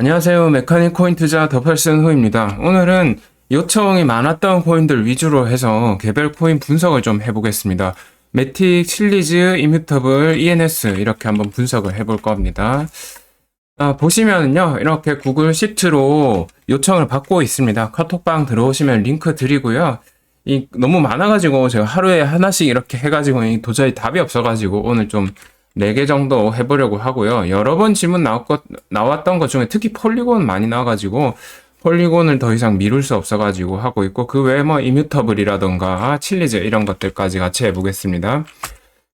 안녕하세요. 메카닉 코인 투자 더펄슨 후입니다. 오늘은 요청이 많았던 코인들 위주로 해서 개별 코인 분석을 좀 해보겠습니다. 매틱, 칠리즈, 이뮤터블, ENS 이렇게 한번 분석을 해볼 겁니다. 보시면요. 이렇게 구글 시트로 요청을 받고 있습니다. 카톡방 들어오시면 링크 드리고요. 너무 많아가지고 제가 하루에 하나씩 이렇게 해가지고 도저히 답이 없어가지고 오늘 좀 4개 정도 해보려고 하고요. 여러 번 질문 나왔던 것 중에 특히 폴리곤 많이 나와가지고 폴리곤을 더 이상 미룰 수 없어가지고 하고 있고, 그 외에 뭐 이뮤터블이라던가 칠리즈 이런 것들까지 같이 해보겠습니다.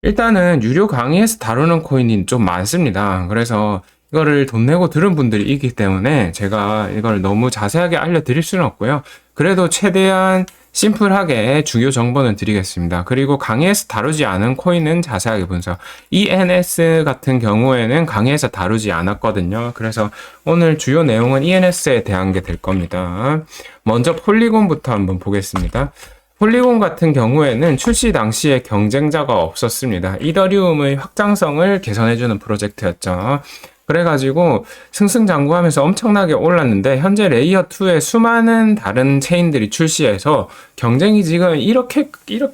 일단은 유료 강의에서 다루는 코인이 좀 많습니다. 그래서 이거를 돈 내고 들은 분들이 있기 때문에 제가 이걸 너무 자세하게 알려드릴 수는 없고요. 그래도 최대한 심플하게 중요 정보는 드리겠습니다. 그리고 강의에서 다루지 않은 코인은 자세하게 분석. ENS 같은 경우에는 강의에서 다루지 않았거든요. 그래서 오늘 주요 내용은 ENS에 대한 게 될 겁니다. 먼저 폴리곤부터 한번 보겠습니다. 폴리곤 같은 경우에는 출시 당시에 경쟁자가 없었습니다. 이더리움의 확장성을 개선해주는 프로젝트였죠. 그래가지고 승승장구하면서 엄청나게 올랐는데, 현재 레이어2에 수많은 다른 체인들이 출시해서 경쟁이 지금 이렇게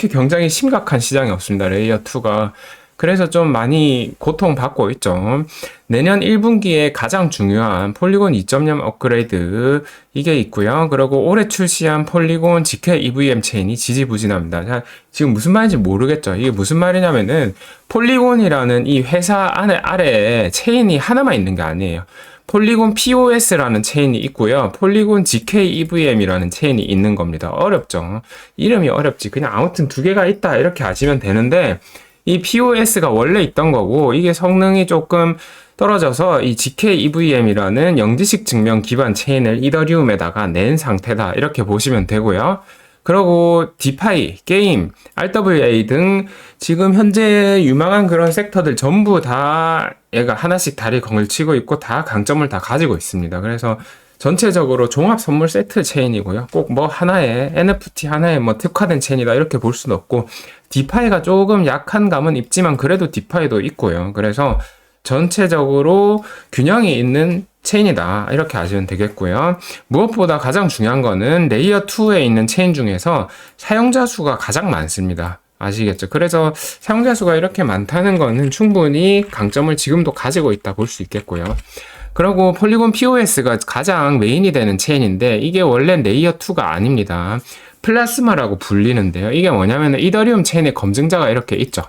경쟁이 심각한 시장이 없습니다. 레이어2가. 그래서 좀 많이 고통받고 있죠. 내년 1분기에 가장 중요한 폴리곤 2.0 업그레이드 이게 있고요. 그리고 올해 출시한 폴리곤 GK EVM 체인이 지지부진합니다. 자, 지금 무슨 말인지 모르겠죠. 이게 무슨 말이냐면은 폴리곤이라는 이 회사 아래에 체인이 하나만 있는 게 아니에요. 폴리곤 POS라는 체인이 있고요. 폴리곤 GK EVM이라는 체인이 있는 겁니다. 어렵죠. 이름이 어렵지. 그냥 아무튼 두 개가 있다 이렇게 아시면 되는데, 이 POS가 원래 있던 거고 이게 성능이 조금 떨어져서 이 GK EVM이라는 영지식 증명 기반 체인을 이더리움에다가 낸 상태다 이렇게 보시면 되고요. 그리고 디파이, 게임, RWA 등 지금 현재 유망한 그런 섹터들 전부 다 얘가 하나씩 다리 걸치고 있고 다 강점을 다 가지고 있습니다. 그래서 전체적으로 종합 선물 세트 체인이고요. 꼭 뭐 하나에 NFT 하나에 뭐 특화된 체인이다 이렇게 볼 수는 없고, 디파이가 조금 약한 감은 있지만 그래도 디파이도 있고요. 그래서 전체적으로 균형이 있는 체인이다 이렇게 아시면 되겠고요. 무엇보다 가장 중요한 거는 레이어 2에 있는 체인 중에서 사용자 수가 가장 많습니다. 아시겠죠? 그래서 사용자 수가 이렇게 많다는 거는 충분히 강점을 지금도 가지고 있다 볼 수 있겠고요. 그리고 폴리곤 POS가 가장 메인이 되는 체인인데 이게 원래 레이어 2가 아닙니다. 플라스마라고 불리는데요. 이게 뭐냐면 이더리움 체인에 검증자가 이렇게 있죠.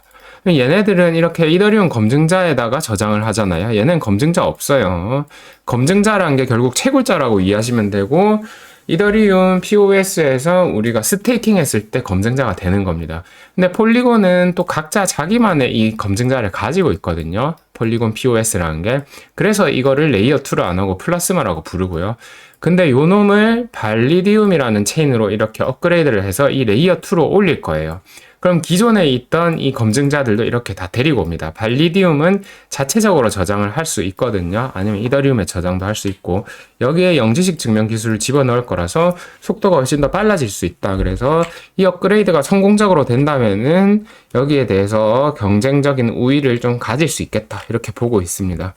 얘네들은 이렇게 이더리움 검증자에다가 저장을 하잖아요. 얘는 검증자 없어요. 검증자라는 게 결국 채굴자라고 이해하시면 되고, 이더리움 POS에서 우리가 스테이킹 했을 때 검증자가 되는 겁니다. 근데 폴리곤은 또 각자 자기만의 이 검증자를 가지고 있거든요. 폴리곤 POS라는 게. 그래서 이거를 레이어 2로 안 하고 플라스마라고 부르고요. 근데 요 놈을 발리디움이라는 체인으로 이렇게 업그레이드를 해서 이 레이어 2로 올릴 거예요. 그럼 기존에 있던 이 검증자들도 이렇게 다 데리고 옵니다. 발리디움은 자체적으로 저장을 할 수 있거든요. 아니면 이더리움에 저장도 할 수 있고, 여기에 영지식 증명 기술을 집어넣을 거라서 속도가 훨씬 더 빨라질 수 있다. 그래서 이 업그레이드가 성공적으로 된다면은 여기에 대해서 경쟁적인 우위를 좀 가질 수 있겠다 이렇게 보고 있습니다.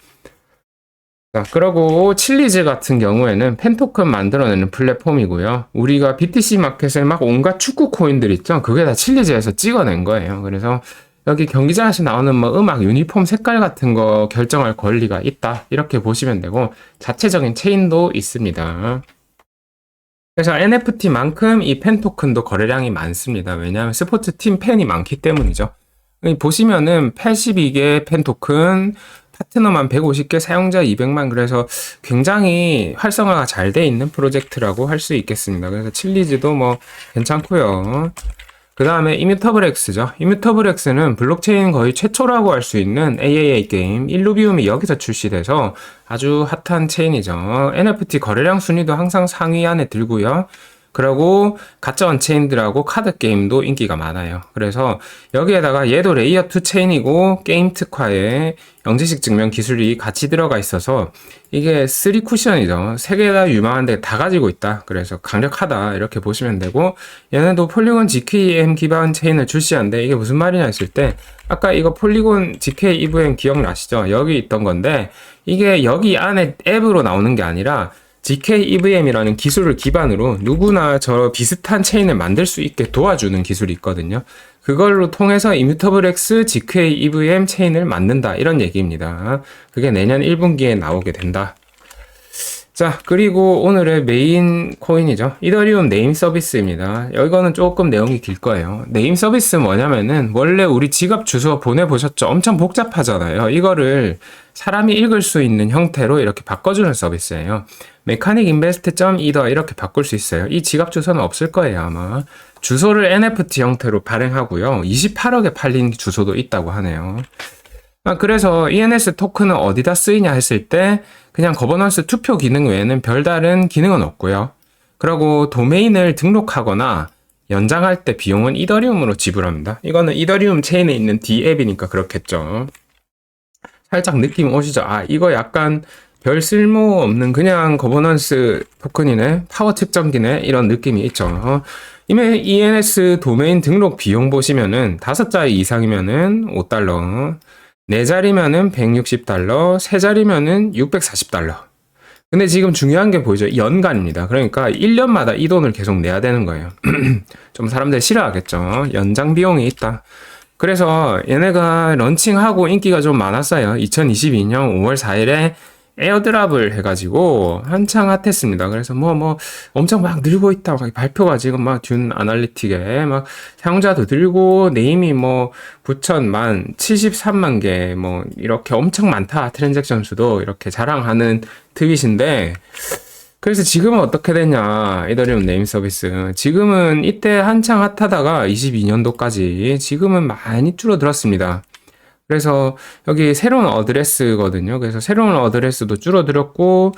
자, 그리고 칠리즈 같은 경우에는 펜토큰 만들어내는 플랫폼이고요. 우리가 BTC 마켓에 막 온갖 축구 코인들 있죠? 그게 다 칠리즈에서 찍어낸 거예요. 그래서 여기 경기장에서 나오는 뭐 음악, 유니폼 색깔 같은 거 결정할 권리가 있다 이렇게 보시면 되고, 자체적인 체인도 있습니다. 그래서 NFT만큼 이 펜토큰도 거래량이 많습니다. 왜냐하면 스포츠 팀 팬이 많기 때문이죠. 보시면은 82개 펜토큰, 파트너만 150개, 사용자 200만, 그래서 굉장히 활성화가 잘 돼 있는 프로젝트라고 할 수 있겠습니다. 그래서 칠리즈도 뭐 괜찮고요. 그 다음에 이뮤터블 X죠. 이뮤터블 X는 블록체인 거의 최초라고 할 수 있는 AAA 게임 일루비움이 여기서 출시돼서 아주 핫한 체인이죠. NFT 거래량 순위도 항상 상위 안에 들고요. 그리고 가짜 원체인들하고 카드 게임도 인기가 많아요. 그래서 여기에다가 얘도 레이어 2 체인이고 게임 특화에 영지식 증명 기술이 같이 들어가 있어서 이게 3 쿠션이죠. 3개 다 유망한데 다 가지고 있다. 그래서 강력하다 이렇게 보시면 되고, 얘네도 폴리곤 GKEM 기반 체인을 출시한데 이게 무슨 말이냐 했을 때 아까 이거 폴리곤 GK EVM 기억나시죠? 여기 있던 건데 이게 여기 안에 앱으로 나오는 게 아니라 GK EVM이라는 기술을 기반으로 누구나 저 비슷한 체인을 만들 수 있게 도와주는 기술이 있거든요. 그걸로 통해서 이뮤터블 X GK EVM 체인을 만든다 이런 얘기입니다. 그게 내년 1분기에 나오게 된다. 자, 그리고 오늘의 메인 코인이죠. 이더리움 네임 서비스입니다. 이거는 조금 내용이 길 거예요. 네임 서비스 뭐냐면은 원래 우리 지갑 주소 보내보셨죠? 엄청 복잡하잖아요. 이거를 사람이 읽을 수 있는 형태로 이렇게 바꿔주는 서비스예요. 메카닉인베스트.이더 이렇게 바꿀 수 있어요. 이 지갑 주소는 없을 거예요, 아마. 주소를 NFT 형태로 발행하고요. 28억에 팔린 주소도 있다고 하네요. 그래서 ENS 토큰은 어디다 쓰이냐 했을 때 그냥 거버넌스 투표 기능 외에는 별다른 기능은 없고요. 그리고 도메인을 등록하거나 연장할 때 비용은 이더리움으로 지불합니다. 이거는 이더리움 체인에 있는 D앱이니까 그렇겠죠. 살짝 느낌 오시죠? 아, 이거 약간 별 쓸모 없는 그냥 거버넌스 토큰이네, 파워 측정기네, 이런 느낌이 있죠. 이미 ENS 도메인 등록 비용 보시면은 5자리 이상이면은 $5, 4자리면은 $160, 3자리면은 $640. 근데 지금 중요한 게 보이죠? 연간입니다. 그러니까 1년마다 이 돈을 계속 내야 되는 거예요. 좀 사람들 싫어하겠죠? 연장 비용이 있다. 그래서 얘네가 런칭하고 인기가 좀 많았어요. 2022년 5월 4일에 에어드랍을 해가지고 한창 핫했습니다. 그래서 엄청 막 늘고 있다. 막 발표가 지금 막 듄 아날리틱에 막 사용자도 늘고 네임이 9천만, 73만 개 이렇게 엄청 많다. 트랜잭션 수도 이렇게 자랑하는 트윗인데 그래서 지금은 어떻게 되냐 이더리움 네임 서비스 지금은 이때 한창 핫하다가 22년도까지 지금은 많이 줄어들었습니다. 그래서 여기 새로운 어드레스거든요. 그래서 새로운 어드레스도 줄어들었고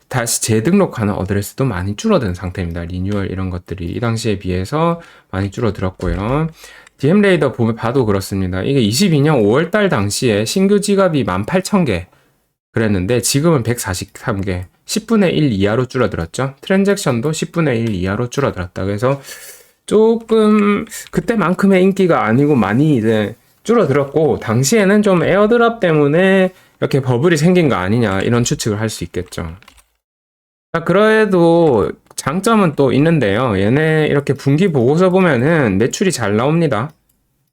다시 재등록하는 어드레스도 많이 줄어든 상태입니다. 리뉴얼 이런 것들이 이 당시에 비해서 많이 줄어들었고요. DM레이더 봐도 그렇습니다. 이게 22년 5월달 당시에 신규 지갑이 18,000개 그랬는데 지금은 143개 10분의 1 이하로 줄어들었죠. 트랜잭션도 10분의 1 이하로 줄어들었다. 그래서 조금 그때만큼의 인기가 아니고 많이 이제 줄어들었고 당시에는 좀 에어드랍 때문에 이렇게 버블이 생긴 거 아니냐 이런 추측을 할 수 있겠죠. 그래도 장점은 또 있는데요. 얘네 이렇게 분기 보고서 보면은 매출이 잘 나옵니다.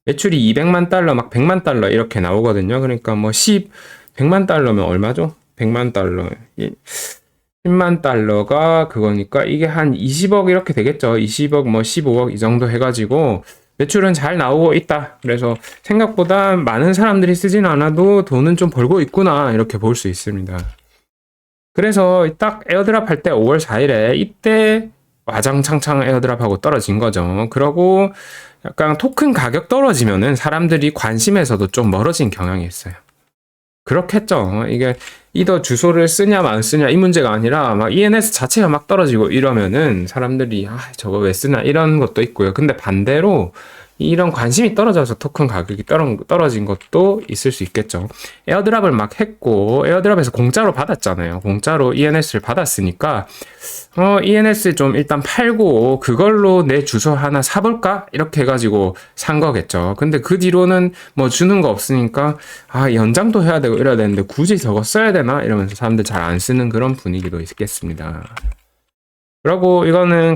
매출이 $200만 막 $100만 이렇게 나오거든요. 그러니까 100만 달러면 얼마죠? 100만 달러 10만 달러가 그거니까 이게 한 20억 이렇게 되겠죠. 20억 15억 이 정도 해가지고 매출은 잘 나오고 있다. 그래서 생각보다 많은 사람들이 쓰진 않아도 돈은 좀 벌고 있구나 이렇게 볼 수 있습니다. 그래서 딱 에어드랍 할 때 5월 4일에 이때 와장창창 에어드랍하고 떨어진 거죠. 그러고 약간 토큰 가격 떨어지면은 사람들이 관심에서도 좀 멀어진 경향이 있어요. 그렇겠죠. 이게 이더 주소를 쓰냐 안 쓰냐 이 문제가 아니라 막 ENS 자체가 막 떨어지고 이러면은 사람들이 저거 왜 쓰나 이런 것도 있고요. 근데 반대로 이런 관심이 떨어져서 토큰 가격이 떨어진 것도 있을 수 있겠죠. 에어드랍을 막 했고 에어드랍에서 공짜로 받았잖아요. 공짜로 ENS를 받았으니까 ENS 좀 일단 팔고 그걸로 내 주소 하나 사볼까? 이렇게 해가지고 산 거겠죠. 근데 그 뒤로는 주는 거 없으니까 연장도 해야 되고 이래야 되는데 굳이 저거 써야 되나? 이러면서 사람들 잘 안 쓰는 그런 분위기도 있겠습니다. 그리고 이거는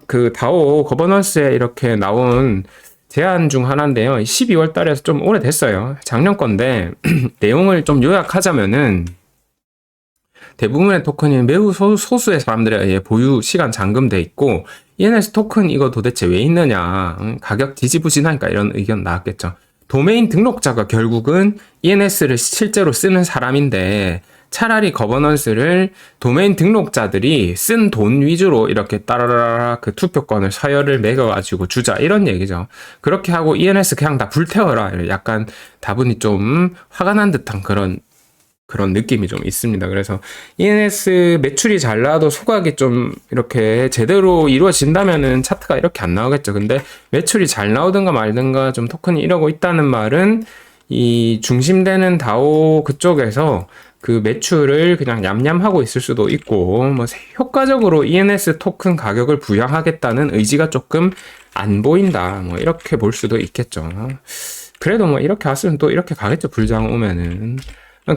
그 다오 거버넌스에 이렇게 나온 제안 중 하나인데요. 12월 달에서 좀 오래됐어요. 작년 건데 내용을 좀 요약하자면은 대부분의 토큰이 매우 소수의 사람들의 보유 시간 잠금돼 있고 ENS 토큰 이거 도대체 왜 있느냐 가격 지지부진하니까 이런 의견 나왔겠죠. 도메인 등록자가 결국은 ENS를 실제로 쓰는 사람인데 차라리 거버넌스를 도메인 등록자들이 쓴 돈 위주로 이렇게 따라라라 그 투표권을 서열을 매겨가지고 주자 이런 얘기죠. 그렇게 하고 ENS 그냥 다 불태워라 약간 다분히 좀 화가 난 듯한 그런 느낌이 좀 있습니다. 그래서 ENS 매출이 잘 나와도 소각이 좀 이렇게 제대로 이루어진다면은 차트가 이렇게 안 나오겠죠. 근데 매출이 잘 나오든가 말든가 좀 토큰이 이러고 있다는 말은 이 중심되는 다오 그쪽에서 그 매출을 그냥 냠냠하고 있을 수도 있고 효과적으로 ENS 토큰 가격을 부양하겠다는 의지가 조금 안 보인다 이렇게 볼 수도 있겠죠. 그래도 뭐 이렇게 왔으면 또 이렇게 가겠죠. 불장 오면은.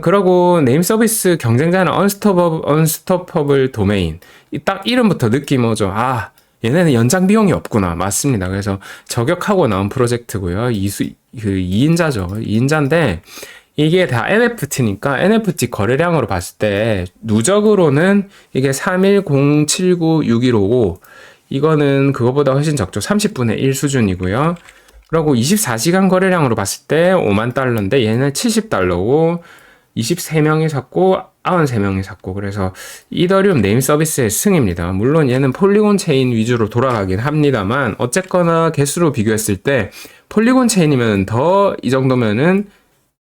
그러고 네임 서비스 경쟁자는 언스토퍼블 도메인. 딱 이름부터 느낌 오죠. 아, 얘네는 연장 비용이 없구나. 맞습니다. 그래서 저격하고 나온 프로젝트고요. 2인자죠. 2인자인데 이게 다 NFT니까 NFT 거래량으로 봤을 때 누적으로는 이게 310796155 이거는 그거보다 훨씬 적죠. 30분의 1 수준이고요. 그리고 24시간 거래량으로 봤을 때 5만 달러인데 얘는 70달러고 23명이 샀고 93명이 샀고 그래서 이더리움 네임 서비스의 승입니다. 물론 얘는 폴리곤 체인 위주로 돌아가긴 합니다만 어쨌거나 개수로 비교했을 때 폴리곤 체인이면 더 이 정도면은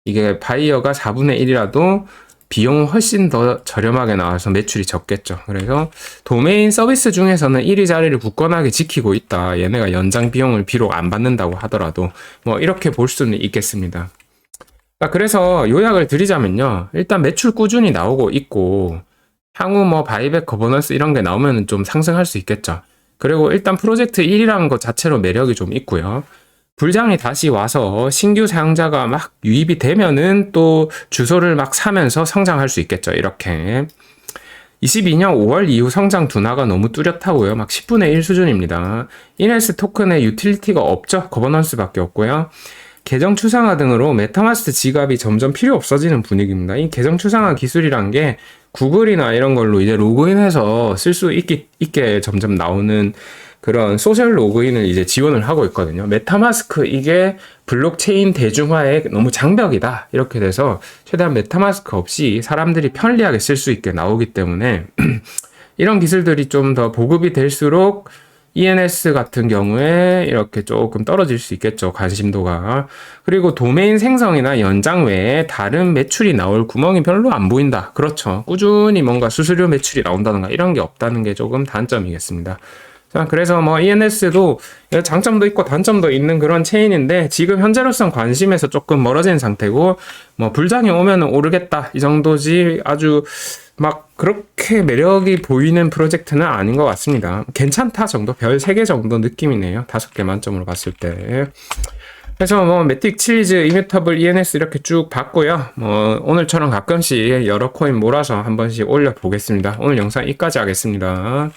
이게 바이어가 4분의 1이라도 비용은 훨씬 더 저렴하게 나와서 매출이 적겠죠. 그래서 도메인 서비스 중에서는 1위 자리를 굳건하게 지키고 있다. 얘네가 연장 비용을 비록 안 받는다고 하더라도 뭐 이렇게 볼 수는 있겠습니다. 그래서 요약을 드리자면요. 일단 매출 꾸준히 나오고 있고 향후 뭐 바이백 거버넌스 이런 게 나오면 좀 상승할 수 있겠죠. 그리고 일단 프로젝트 1이라는 것 자체로 매력이 좀 있고요. 불장이 다시 와서 신규 사용자가 막 유입이 되면은 또 주소를 막 사면서 성장할 수 있겠죠. 이렇게 22년 5월 이후 성장 둔화가 너무 뚜렷하고요. 막 10분의 1 수준입니다. 이네스 토큰의 유틸리티가 없죠. 거버넌스밖에 없고요. 계정 추상화 등으로 메타마스크 지갑이 점점 필요 없어지는 분위기입니다. 이 계정 추상화 기술이란 게 구글이나 이런 걸로 이제 로그인해서 쓸 수 있게 점점 나오는 그런 소셜 로그인을 이제 지원을 하고 있거든요. 메타마스크 이게 블록체인 대중화에 너무 장벽이다. 이렇게 돼서 최대한 메타마스크 없이 사람들이 편리하게 쓸 수 있게 나오기 때문에 이런 기술들이 좀 더 보급이 될수록 ENS 같은 경우에 이렇게 조금 떨어질 수 있겠죠. 관심도가. 그리고 도메인 생성이나 연장 외에 다른 매출이 나올 구멍이 별로 안 보인다. 그렇죠. 꾸준히 뭔가 수수료 매출이 나온다든가 이런 게 없다는 게 조금 단점이겠습니다. 자, 그래서 뭐 ENS도 장점도 있고 단점도 있는 그런 체인인데 지금 현재로선 관심에서 조금 멀어진 상태고 뭐 불장이 오면 오르겠다 이 정도지 아주 막 그렇게 매력이 보이는 프로젝트는 아닌 것 같습니다. 괜찮다 정도, 별 3개 정도 느낌이네요. 5개 만점으로 봤을 때. 그래서 뭐 매틱 칠리즈, 이뮤터블, ENS 이렇게 쭉 봤고요. 뭐 오늘처럼 가끔씩 여러 코인 몰아서 한 번씩 올려 보겠습니다. 오늘 영상 여기까지 하겠습니다.